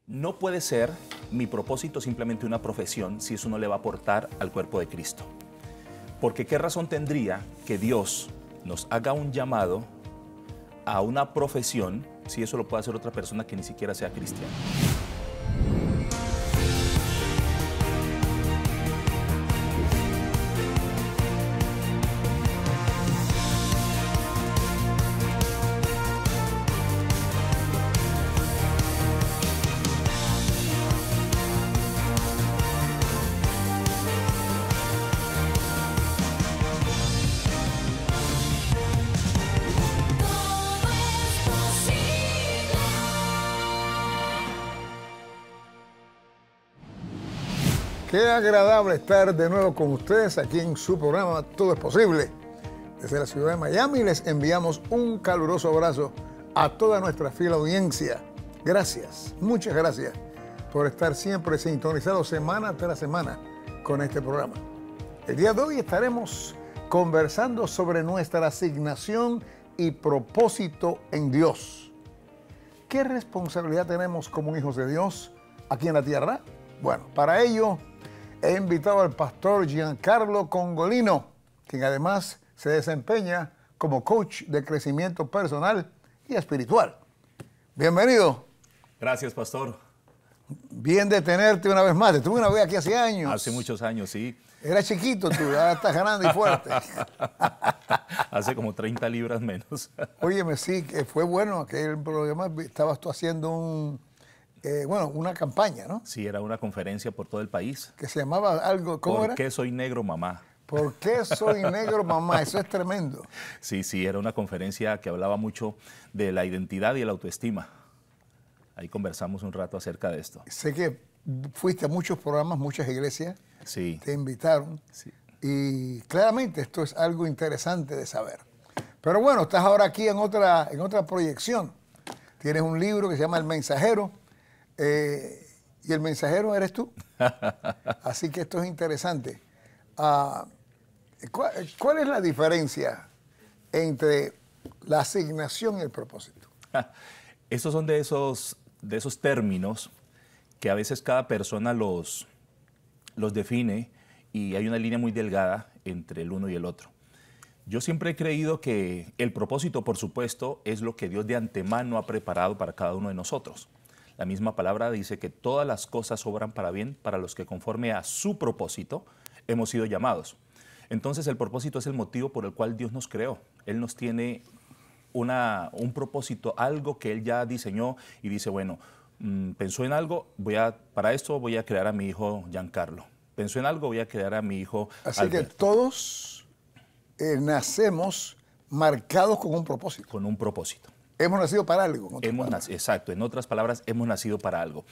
No puede ser mi propósito simplemente una profesión si eso no le va a aportar al cuerpo de Cristo. Porque ¿qué razón tendría que Dios nos haga un llamado a una profesión si eso lo puede hacer otra persona que ni siquiera sea cristiana? Qué agradable estar de nuevo con ustedes aquí en su programa Todo es Posible. Desde la ciudad de Miami les enviamos un caluroso abrazo a toda nuestra fiel audiencia. Gracias, muchas gracias por estar siempre sintonizados semana tras semana con este programa. El día de hoy estaremos conversando sobre nuestra asignación y propósito en Dios. ¿Qué responsabilidad tenemos como hijos de Dios aquí en la tierra? Bueno, para ello he invitado al pastor Giancarlo Congolino, quien además se desempeña como coach de crecimiento personal y espiritual. Bienvenido. Gracias, pastor. Bien de tenerte una vez más. Te tuve una vez aquí hace años. Hace muchos años, sí. Era chiquito tú, ahora estás ganando y fuerte. Hace como 30 libras menos. Óyeme, sí, que fue bueno aquel programa. Estabas tú haciendo una campaña, ¿no? Sí, era una conferencia por todo el país. Que se llamaba algo, ¿cómo era? ¿Por qué soy negro, mamá? ¿Por qué soy negro, mamá? Eso es tremendo. Sí, era una conferencia que hablaba mucho de la identidad y la autoestima. Ahí conversamos un rato acerca de esto. Sé que fuiste a muchos programas, muchas iglesias. Sí. Te invitaron. Sí. Y claramente esto es algo interesante de saber. Pero bueno, estás ahora aquí en otra proyección. Tienes un libro que se llama El Mensajero. Y el mensajero eres tú. Así que esto es interesante. ¿Cuál es la diferencia entre la asignación y el propósito? Estos son de esos términos que a veces cada persona los define y hay una línea muy delgada entre el uno y el otro. Yo siempre he creído que el propósito, por supuesto, es lo que Dios de antemano ha preparado para cada uno de nosotros. La misma palabra dice que todas las cosas obran para bien para los que conforme a su propósito hemos sido llamados. Entonces el propósito es el motivo por el cual Dios nos creó. Él nos tiene un propósito, algo que Él ya diseñó y dice, bueno, pensó en algo, para esto voy a crear a mi hijo Giancarlo. Pensó en algo, voy a crear a mi hijo Así Alberto. Que todos nacemos marcados con un propósito. Con un propósito. Hemos nacido para algo. Exacto, en otras palabras, hemos nacido para algo.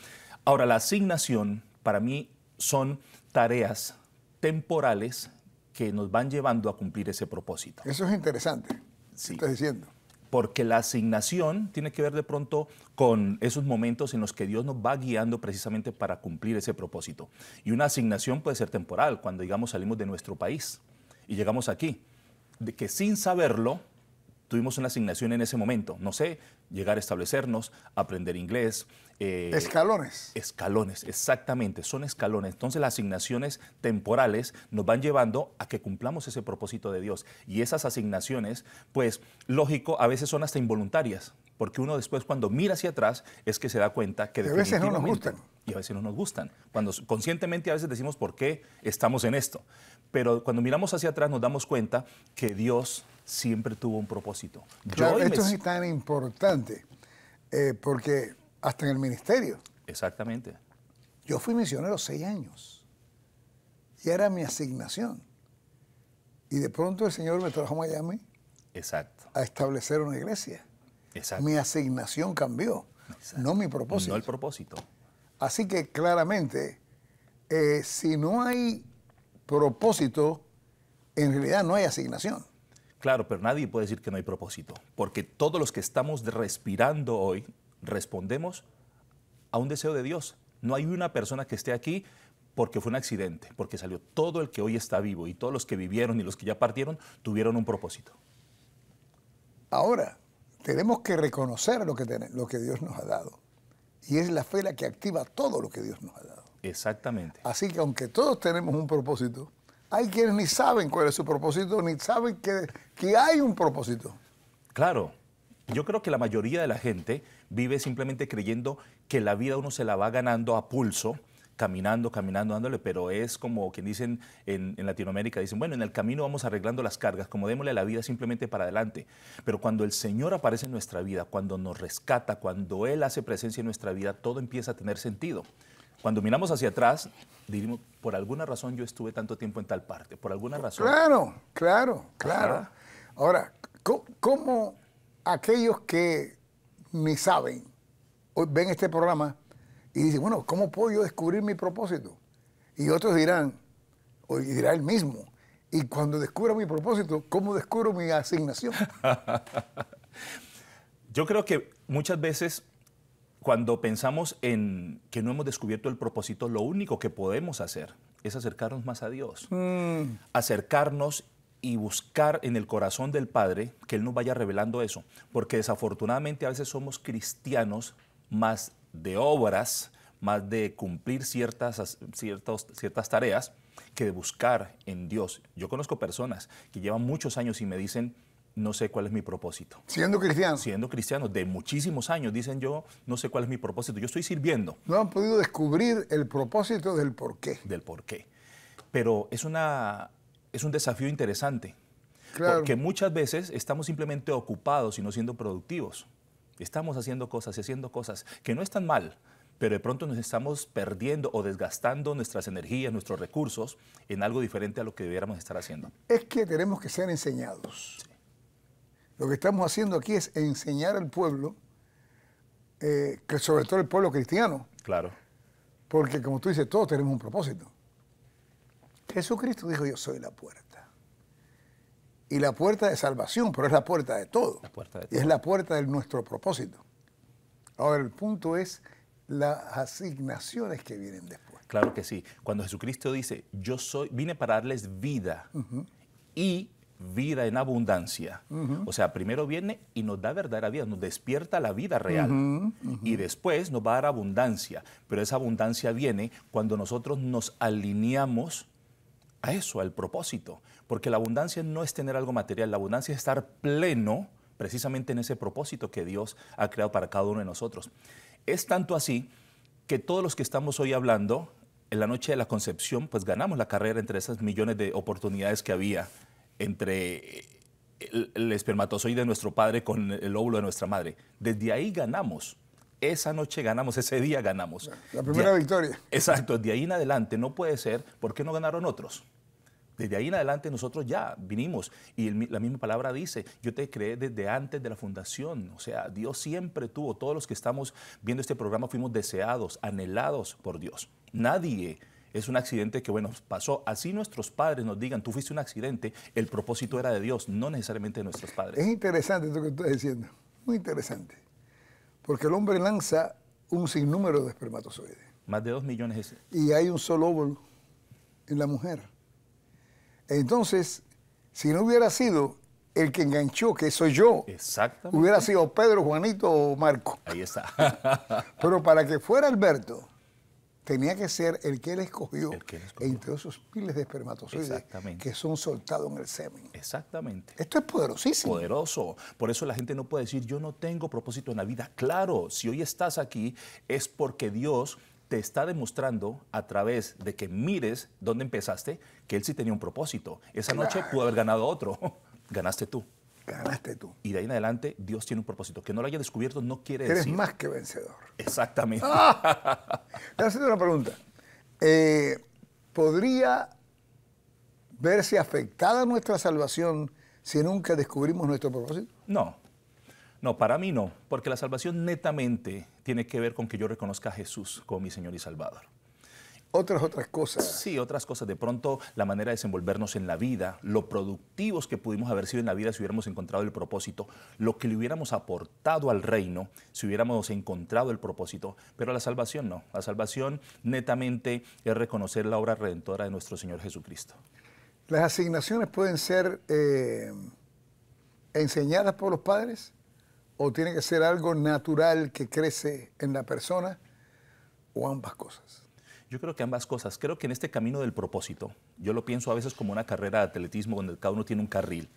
Ahora, la asignación para mí son tareas temporales que nos van llevando a cumplir ese propósito. Eso es interesante, Sí. estás diciendo. Porque la asignación tiene que ver de pronto con esos momentos en los que Dios nos va guiando precisamente para cumplir ese propósito. Y una asignación puede ser temporal, cuando digamos salimos de nuestro país y llegamos aquí, de que sin saberlo tuvimos una asignación en ese momento. No sé, llegar a establecernos, aprender inglés. Escalones. Escalones, exactamente, son escalones. Entonces las asignaciones temporales nos van llevando a que cumplamos ese propósito de Dios. Y esas asignaciones, pues, lógico, a veces son hasta involuntarias, porque uno después cuando mira hacia atrás es que se da cuenta que a veces no nos gustan. Y a veces no nos gustan. Cuando conscientemente a veces decimos por qué estamos en esto. Pero cuando miramos hacia atrás nos damos cuenta que Dios siempre tuvo un propósito. Claro, esto es tan importante porque hasta en el ministerio. Exactamente. Yo fui misionero 6 años y era mi asignación. Y de pronto el Señor me trajo a Miami. Exacto. A establecer una iglesia. Exacto. Mi asignación cambió, Exacto. no mi propósito. No el propósito. Así que claramente, si no hay propósito, en realidad no hay asignación. Claro, pero nadie puede decir que no hay propósito, porque todos los que estamos respirando hoy respondemos a un deseo de Dios. No hay una persona que esté aquí porque fue un accidente, porque salió. Todo el que hoy está vivo y todos los que vivieron y los que ya partieron tuvieron un propósito. Ahora, tenemos que reconocer lo que Dios nos ha dado Y es la fe la que activa todo lo que Dios nos ha dado. Exactamente. Así que aunque todos tenemos un propósito, hay quienes ni saben cuál es su propósito, ni saben que hay un propósito. Claro, yo creo que la mayoría de la gente vive simplemente creyendo que la vida uno se la va ganando a pulso, caminando, dándole, pero es como quien dicen en Latinoamérica, dicen, bueno, en el camino vamos arreglando las cargas, como démosle a la vida simplemente para adelante. Pero cuando el Señor aparece en nuestra vida, cuando nos rescata, cuando Él hace presencia en nuestra vida, todo empieza a tener sentido. Cuando miramos hacia atrás, diríamos, por alguna razón yo estuve tanto tiempo en tal parte, por alguna razón. Claro. Ajá. Ahora, ¿cómo aquellos que ni saben, hoy ven este programa y dicen, bueno, ¿cómo puedo yo descubrir mi propósito? Y otros dirán, o dirá él mismo, y cuando descubra mi propósito, ¿cómo descubro mi asignación? Yo creo que muchas veces cuando pensamos en que no hemos descubierto el propósito, lo único que podemos hacer es acercarnos más a Dios. Acercarnos y buscar en el corazón del Padre que Él nos vaya revelando eso. Porque desafortunadamente a veces somos cristianos más de obras, más de cumplir ciertas tareas, que de buscar en Dios. Yo conozco personas que llevan muchos años y me dicen, no sé cuál es mi propósito. Siendo cristianos. Siendo cristianos de muchísimos años, dicen yo, no sé cuál es mi propósito. Yo estoy sirviendo. No han podido descubrir el propósito del porqué. Del porqué. Pero es un desafío interesante. Claro. Porque muchas veces estamos simplemente ocupados y no siendo productivos. Estamos haciendo cosas que no están mal, pero de pronto nos estamos perdiendo o desgastando nuestras energías, nuestros recursos en algo diferente a lo que debiéramos estar haciendo. Es que tenemos que ser enseñados. Sí. Lo que estamos haciendo aquí es enseñar al pueblo, que sobre todo el pueblo cristiano. Claro. Porque como tú dices, todos tenemos un propósito. Jesucristo dijo, yo soy la puerta. Y la puerta de salvación, pero es la puerta de todo. La puerta de todo. Y es la puerta de nuestro propósito. Ahora, el punto es las asignaciones que vienen después. Claro que sí. Cuando Jesucristo dice, vine para darles vida y vida en abundancia. O sea, primero viene y nos da verdadera vida, nos despierta la vida real. Y después nos va a dar abundancia. Pero esa abundancia viene cuando nosotros nos alineamos a eso, al propósito. Porque la abundancia no es tener algo material, la abundancia es estar pleno precisamente en ese propósito que Dios ha creado para cada uno de nosotros. Es tanto así que todos los que estamos hoy hablando, en la noche de la concepción, pues ganamos la carrera entre esas millones de oportunidades que había entre el espermatozoide de nuestro padre con el óvulo de nuestra madre. Desde ahí ganamos. Esa noche ganamos, ese día ganamos. La primera victoria. Exacto, de ahí en adelante no puede ser, ¿por qué no ganaron otros? Desde ahí en adelante nosotros ya vinimos y la misma palabra dice, yo te creé desde antes de la fundación. O sea, Dios siempre tuvo, todos los que estamos viendo este programa fuimos deseados, anhelados por Dios. Nadie es un accidente que, bueno, pasó. Así nuestros padres nos digan, tú fuiste un accidente, el propósito era de Dios, no necesariamente de nuestros padres. Es interesante esto que estás diciendo, muy interesante. Porque el hombre lanza un sinnúmero de espermatozoides. Más de 2 millones. Y hay un solo óvulo en la mujer. Entonces, si no hubiera sido el que enganchó, que soy yo, exactamente, hubiera sido Pedro, Juanito o Marco. Ahí está. Pero para que fuera Alberto, tenía que ser el que él escogió, entre esos miles de espermatozoides que son soltados en el semen. Exactamente. Esto es poderosísimo. Poderoso. Por eso la gente no puede decir, yo no tengo propósito en la vida. Claro, si hoy estás aquí es porque Dios te está demostrando a través de que mires dónde empezaste que Él sí tenía un propósito. Esa noche pudo haber ganado otro. Ganaste tú. Ganaste tú. Y de ahí en adelante Dios tiene un propósito. Que no lo haya descubierto no quiere decir. Eres más que vencedor. Exactamente. Voy a hacerte una pregunta. ¿Podría verse afectada nuestra salvación si nunca descubrimos nuestro propósito? No, para mí no, porque la salvación netamente tiene que ver con que yo reconozca a Jesús como mi Señor y Salvador. Otras cosas. Sí, otras cosas. De pronto, la manera de desenvolvernos en la vida, lo productivos que pudimos haber sido en la vida si hubiéramos encontrado el propósito, lo que le hubiéramos aportado al reino si hubiéramos encontrado el propósito, pero la salvación no. La salvación netamente es reconocer la obra redentora de nuestro Señor Jesucristo. ¿Las asignaciones pueden ser enseñadas por los padres o tiene que ser algo natural que crece en la persona, o ambas cosas? Yo creo que ambas cosas. Creo que en este camino del propósito, yo lo pienso a veces como una carrera de atletismo donde cada uno tiene un carril.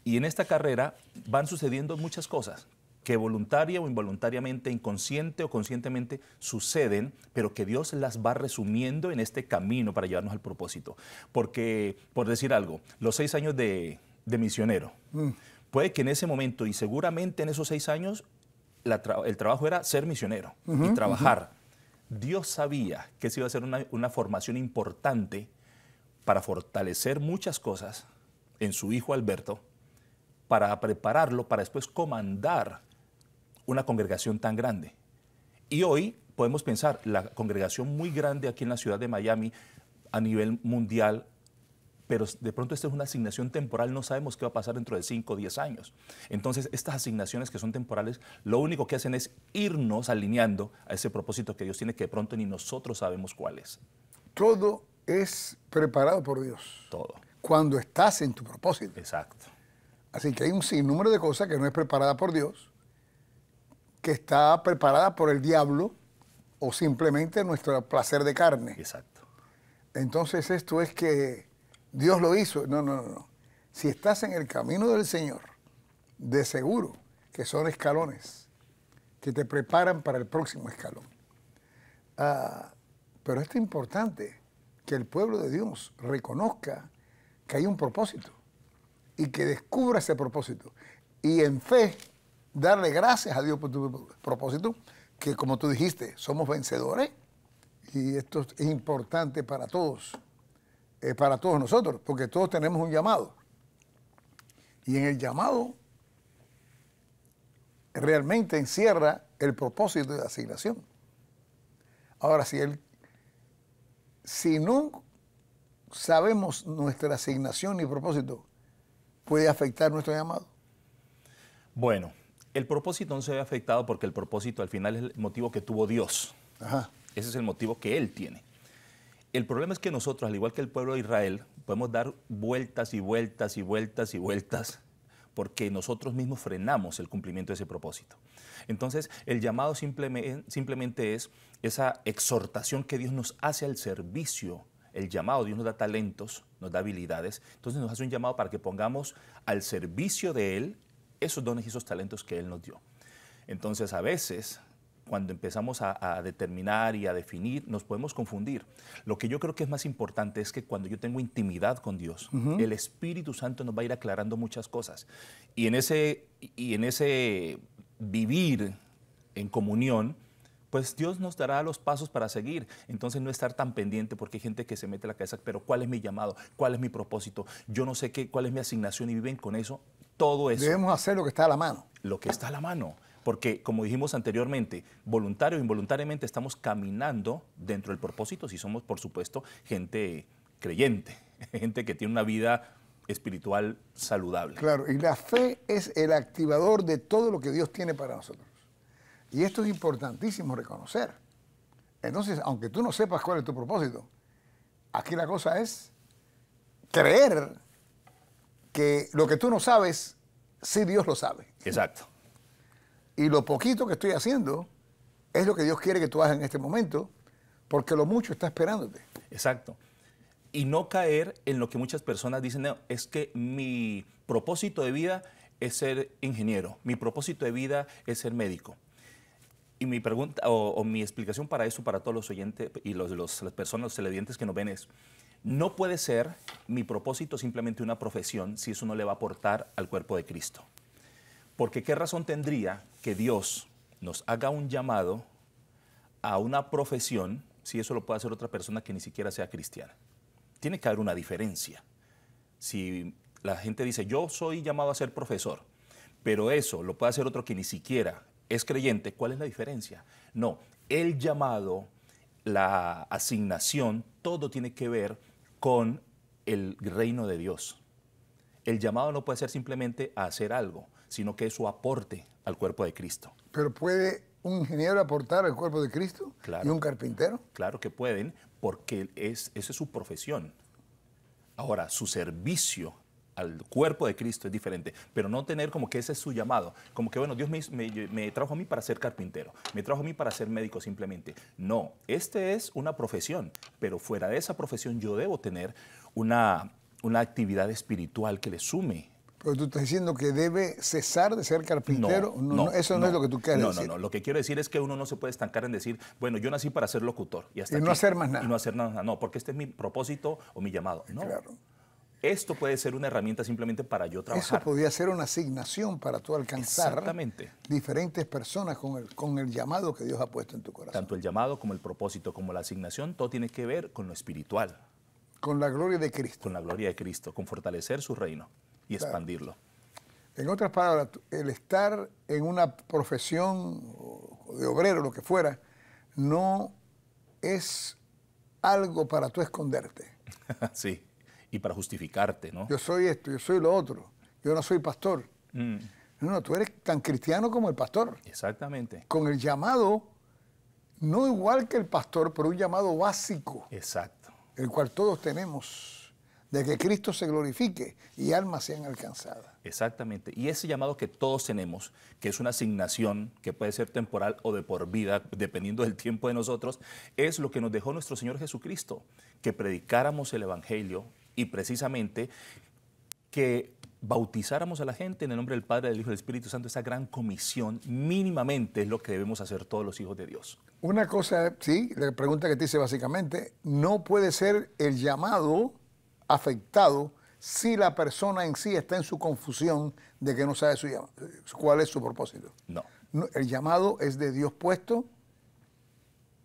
Y en esta carrera van sucediendo muchas cosas que voluntaria o involuntariamente, inconsciente o conscientemente suceden, pero que Dios las va resumiendo en este camino para llevarnos al propósito. Porque, por decir algo, los 6 años de misionero, puede que en ese momento y seguramente en esos 6 años el trabajo era ser misionero y trabajar. Dios sabía que esa iba a ser una formación importante para fortalecer muchas cosas en su hijo Alberto, para prepararlo para después comandar una congregación tan grande. Y hoy podemos pensar, la congregación muy grande aquí en la ciudad de Miami a nivel mundial, pero de pronto esta es una asignación temporal, no sabemos qué va a pasar dentro de 5 o 10 años. Entonces, estas asignaciones que son temporales, lo único que hacen es irnos alineando a ese propósito que Dios tiene, que de pronto ni nosotros sabemos cuál es. Todo es preparado por Dios. Todo. Cuando estás en tu propósito. Exacto. Así que hay un sinnúmero de cosas que no es preparada por Dios, que está preparada por el diablo o simplemente nuestro placer de carne. Exacto. Entonces esto es que Dios lo hizo. No. Si estás en el camino del Señor, de seguro que son escalones que te preparan para el próximo escalón. Pero esto es importante, que el pueblo de Dios reconozca que hay un propósito y que descubra ese propósito. Y en fe, darle gracias a Dios por tu propósito, que como tú dijiste, somos vencedores. Y esto es importante para todos nosotros, porque todos tenemos un llamado. Y en el llamado realmente encierra el propósito de la asignación. Ahora, si no sabemos nuestra asignación y propósito, ¿puede afectar nuestro llamado? Bueno, el propósito no se ve afectado porque el propósito al final es el motivo que tuvo Dios. Ajá. Ese es el motivo que Él tiene. El problema es que nosotros, al igual que el pueblo de Israel, podemos dar vueltas y vueltas y vueltas y vueltas porque nosotros mismos frenamos el cumplimiento de ese propósito. Entonces, el llamado simplemente es esa exhortación que Dios nos hace al servicio. El llamado, Dios nos da talentos, nos da habilidades, entonces nos hace un llamado para que pongamos al servicio de Él esos dones y esos talentos que Él nos dio. Entonces, a veces, cuando empezamos a determinar y a definir, nos podemos confundir. Lo que yo creo que es más importante es que cuando yo tengo intimidad con Dios, el Espíritu Santo nos va a ir aclarando muchas cosas. Y en ese vivir en comunión, pues Dios nos dará los pasos para seguir. Entonces no estar tan pendiente, porque hay gente que se mete la cabeza, pero ¿cuál es mi llamado? ¿Cuál es mi propósito? Yo no sé cuál es mi asignación, y viven con eso, todo eso. Debemos hacer lo que está a la mano. Lo que está a la mano. Porque, como dijimos anteriormente, voluntario o involuntariamente estamos caminando dentro del propósito, si somos, por supuesto, gente creyente, gente que tiene una vida espiritual saludable. Claro, y la fe es el activador de todo lo que Dios tiene para nosotros. Y esto es importantísimo reconocer. Entonces, aunque tú no sepas cuál es tu propósito, aquí la cosa es creer que lo que tú no sabes, sí Dios lo sabe. Exacto. Y lo poquito que estoy haciendo es lo que Dios quiere que tú hagas en este momento, porque lo mucho está esperándote. Exacto. Y no caer en lo que muchas personas dicen, no, es que mi propósito de vida es ser ingeniero, mi propósito de vida es ser médico. Y mi pregunta o mi explicación para eso, para todos los oyentes y las personas, los televidentes que nos ven es, no puede ser mi propósito simplemente una profesión si eso no le va a aportar al cuerpo de Cristo. Porque ¿qué razón tendría que Dios nos haga un llamado a una profesión si eso lo puede hacer otra persona que ni siquiera sea cristiana? Tiene que haber una diferencia. Si la gente dice, yo soy llamado a ser profesor, pero eso lo puede hacer otro que ni siquiera es creyente, ¿cuál es la diferencia? No, el llamado, la asignación, todo tiene que ver con el reino de Dios. El llamado no puede ser simplemente a hacer algo, sino que es su aporte al cuerpo de Cristo. ¿Pero puede un ingeniero aportar al cuerpo de Cristo? Claro. ¿Y un carpintero? Claro que pueden, porque esa es su profesión. Ahora, su servicio al cuerpo de Cristo es diferente, pero no tener como que ese es su llamado, como que bueno, Dios me trajo a mí para ser carpintero, me trajo a mí para ser médico simplemente. No, este es una profesión, pero fuera de esa profesión yo debo tener una actividad espiritual que le sume. Pero tú estás diciendo que debe cesar de ser carpintero. Eso no es lo que tú quieres decir. No. Lo que quiero decir es que uno no se puede estancar en decir, bueno, yo nací para ser locutor. Y hasta no hacer más nada. Y no hacer nada. No, porque este es mi propósito o mi llamado. No. Claro. Esto puede ser una herramienta simplemente para yo trabajar. Eso podría ser una asignación para tú alcanzar diferentes personas con el llamado que Dios ha puesto en tu corazón. Tanto el llamado como el propósito, como la asignación, todo tiene que ver con lo espiritual. Con la gloria de Cristo. Con la gloria de Cristo, con fortalecer su reino y expandirlo. En otras palabras, el estar en una profesión de obrero, lo que fuera, no es algo para tú esconderte. Sí, y para justificarte, ¿no? Yo soy esto, yo soy lo otro, yo no soy pastor. No, tú eres tan cristiano como el pastor. Exactamente. Con el llamado, no igual que el pastor, pero un llamado básico. Exacto. El cual todos tenemos, de que Cristo se glorifique y almas sean alcanzadas. Exactamente. Y ese llamado que todos tenemos, que es una asignación que puede ser temporal o de por vida, dependiendo del tiempo de nosotros, es lo que nos dejó nuestro Señor Jesucristo, que predicáramos el Evangelio y precisamente que bautizáramos a la gente en el nombre del Padre, del Hijo y del Espíritu Santo. Esa gran comisión mínimamente es lo que debemos hacer todos los hijos de Dios. Una cosa, sí, la pregunta que te hice básicamente, no puede ser el llamado afectado si la persona en sí está en su confusión de que no sabe cuál es su propósito. No. El llamado es de Dios puesto.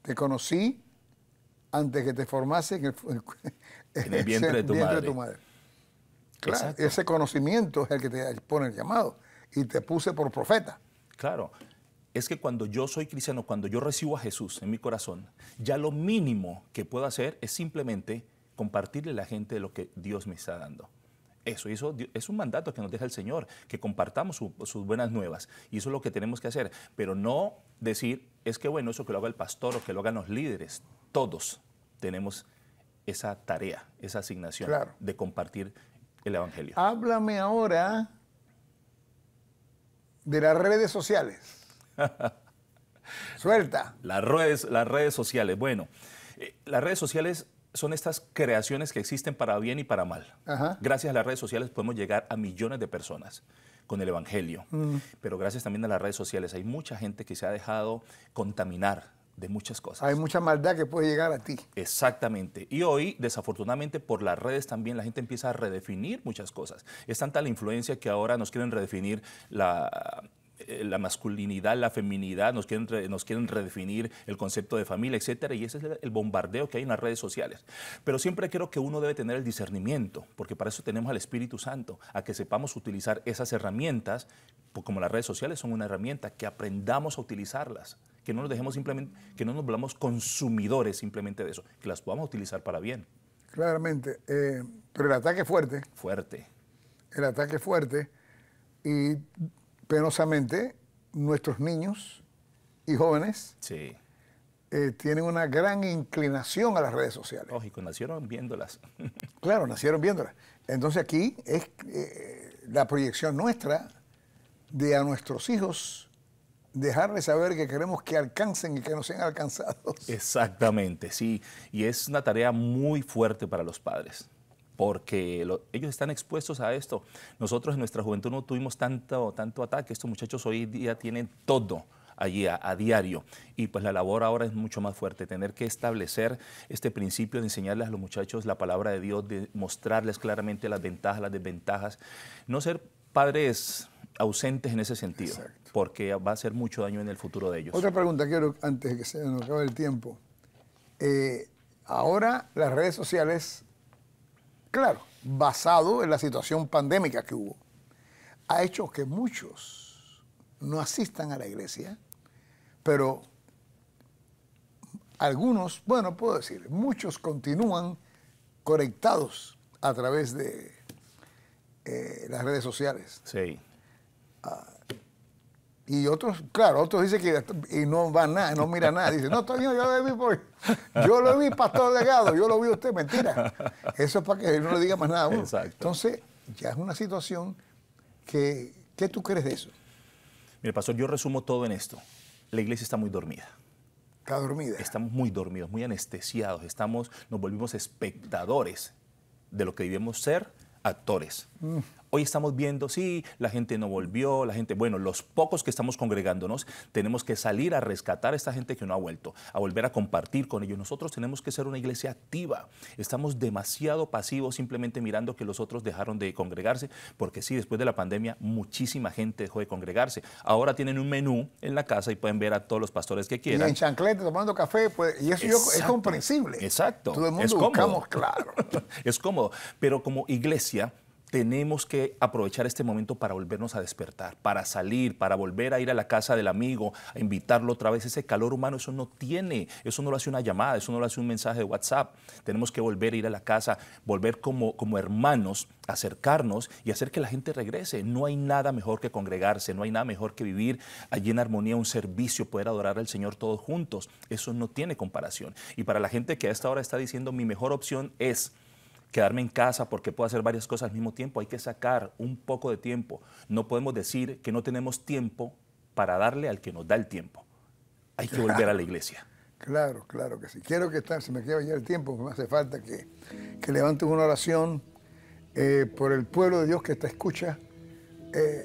Te conocí antes que te formase en el vientre de tu madre. Claro, exacto. Ese conocimiento es el que te pone el llamado. Y te puse por profeta. Claro. Es que cuando yo soy cristiano, cuando yo recibo a Jesús en mi corazón, ya lo mínimo que puedo hacer es simplemente compartirle a la gente lo que Dios me está dando. Eso es un mandato que nos deja el Señor, que compartamos sus buenas nuevas. Y eso es lo que tenemos que hacer. Pero no decir, es que bueno, eso que lo haga el pastor o que lo hagan los líderes. Todos tenemos esa tarea, esa asignación de compartir el Evangelio. Háblame ahora de las redes sociales. Suelta. Las redes sociales. Bueno, las redes sociales son estas creaciones que existen para bien y para mal. Ajá. Gracias a las redes sociales podemos llegar a millones de personas con el Evangelio. Pero gracias también a las redes sociales hay mucha gente que se ha dejado contaminar de muchas cosas. Hay mucha maldad que puede llegar a ti. Exactamente. Y hoy, desafortunadamente, por las redes también la gente empieza a redefinir muchas cosas. Es tanta la influencia que ahora nos quieren redefinir la masculinidad, la feminidad, nos quieren redefinir el concepto de familia, etcétera, y ese es el bombardeo que hay en las redes sociales. Pero siempre creo que uno debe tener el discernimiento, porque para eso tenemos al Espíritu Santo, a que sepamos utilizar esas herramientas, como las redes sociales son una herramienta, que aprendamos a utilizarlas, que no nos dejemos simplemente, que no nos volvamos consumidores simplemente de eso, que las podamos utilizar para bien. Claramente, pero el ataque es fuerte. Fuerte. El ataque es fuerte y penosamente, nuestros niños y jóvenes tienen una gran inclinación a las redes sociales. Lógico, nacieron viéndolas. Claro, nacieron viéndolas. Entonces aquí es la proyección nuestra de a nuestros hijos dejarles saber que queremos que alcancen y que no sean alcanzados. Exactamente, sí. Y es una tarea muy fuerte para los padres, porque ellos están expuestos a esto. Nosotros en nuestra juventud no tuvimos tanto ataque. Estos muchachos hoy día tienen todo allí a diario. Y pues la labor ahora es mucho más fuerte, tener que establecer este principio de enseñarles a los muchachos la palabra de Dios, de mostrarles claramente las ventajas, las desventajas. No ser padres ausentes en ese sentido, exacto, porque va a hacer mucho daño en el futuro de ellos. Otra pregunta quiero, antes de que se nos acabe el tiempo. Ahora las redes sociales, claro, basado en la situación pandémica que hubo, ha hecho que muchos no asistan a la iglesia, pero algunos, bueno, puedo decir, muchos continúan conectados a través de las redes sociales. Sí. Y otros, claro, otros dicen que y no van nada, no mira nada. Dicen, no, Toño, yo lo vi, Pastor Delgado, yo lo vi a usted, mentira. Eso es para que no le diga más nada a uno. Exacto. Entonces, ya es una situación que... ¿Qué tú crees de eso? Mire, pastor, yo resumo todo en esto. La iglesia está muy dormida. Está dormida. Estamos muy dormidos, muy anestesiados. Nos volvimos espectadores de lo que debemos ser actores. Hoy estamos viendo, sí, la gente no volvió, bueno, los pocos que estamos congregándonos, tenemos que salir a rescatar a esta gente que no ha vuelto, a volver a compartir con ellos. Nosotros tenemos que ser una iglesia activa. Estamos demasiado pasivos simplemente mirando que los otros dejaron de congregarse, porque sí, después de la pandemia, muchísima gente dejó de congregarse. Ahora tienen un menú en la casa y pueden ver a todos los pastores que quieran. Y en chancleta, tomando café, pues, y eso es comprensible. Exacto. Todo el mundo buscamos, claro. Es cómodo, pero como iglesia, tenemos que aprovechar este momento para volvernos a despertar, para salir, para volver a ir a la casa del amigo, a invitarlo otra vez. Ese calor humano, eso no lo hace una llamada, eso no lo hace un mensaje de WhatsApp. Tenemos que volver a ir a la casa, volver como hermanos, acercarnos y hacer que la gente regrese. No hay nada mejor que congregarse, no hay nada mejor que vivir allí en armonía un servicio, poder adorar al Señor todos juntos. Eso no tiene comparación. Y para la gente que a esta hora está diciendo mi mejor opción es quedarme en casa porque puedo hacer varias cosas al mismo tiempo, hay que sacar un poco de tiempo. No podemos decir que no tenemos tiempo para darle al que nos da el tiempo. Hay que volver a la iglesia. Claro, claro que sí. Quiero que se me quede ya el tiempo, me hace falta que levantes una oración por el pueblo de Dios que te escucha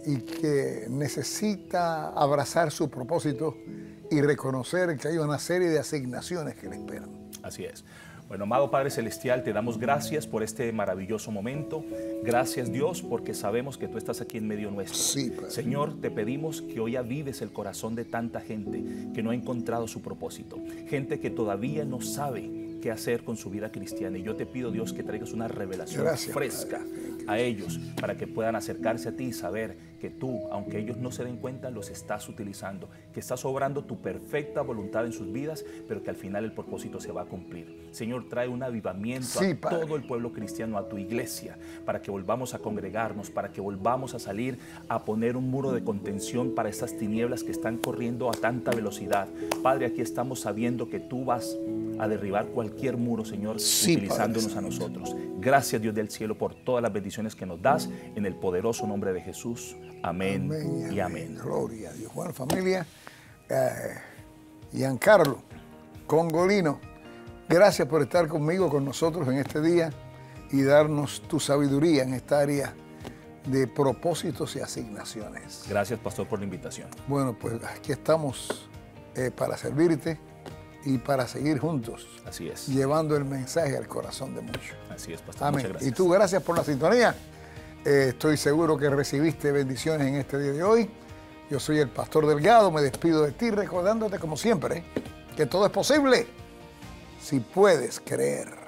y que necesita abrazar su propósito y reconocer que hay una serie de asignaciones que le esperan. Así es. Bueno, amado Padre Celestial, te damos gracias por este maravilloso momento. Gracias, Dios, porque sabemos que tú estás aquí en medio nuestro. Sí, Padre. Señor, te pedimos que hoy avives el corazón de tanta gente que no ha encontrado su propósito. Gente que todavía no sabe qué hacer con su vida cristiana. Y yo te pido, Dios, que traigas una revelación fresca a ellos para que puedan acercarse a ti y saber que tú, aunque ellos no se den cuenta, los estás utilizando, que estás obrando tu perfecta voluntad en sus vidas, pero que al final el propósito se va a cumplir. Señor, trae un avivamiento a todo el pueblo cristiano, a tu iglesia, para que volvamos a congregarnos, para que volvamos a salir a poner un muro de contención para estas tinieblas que están corriendo a tanta velocidad. Padre, aquí estamos sabiendo que tú vas a derribar cualquier muro, Señor, utilizándonos a nosotros. Gracias, Dios del cielo, por todas las bendiciones que nos das, en el poderoso nombre de Jesús. Amén, amén y amén. Gloria a Dios. Bueno, familia, Giancarlo Congolino, gracias por estar conmigo, con nosotros en este día y darnos tu sabiduría en esta área de propósitos y asignaciones. Gracias, pastor, por la invitación. Bueno, pues aquí estamos para servirte y para seguir juntos. Así es. Llevando el mensaje al corazón de muchos. Así es, pastor. Amén. Muchas gracias. Y tú, gracias por la sintonía. Estoy seguro que recibiste bendiciones en este día de hoy. Yo soy el Pastor Delgado, me despido de ti recordándote como siempre que todo es posible si puedes creer.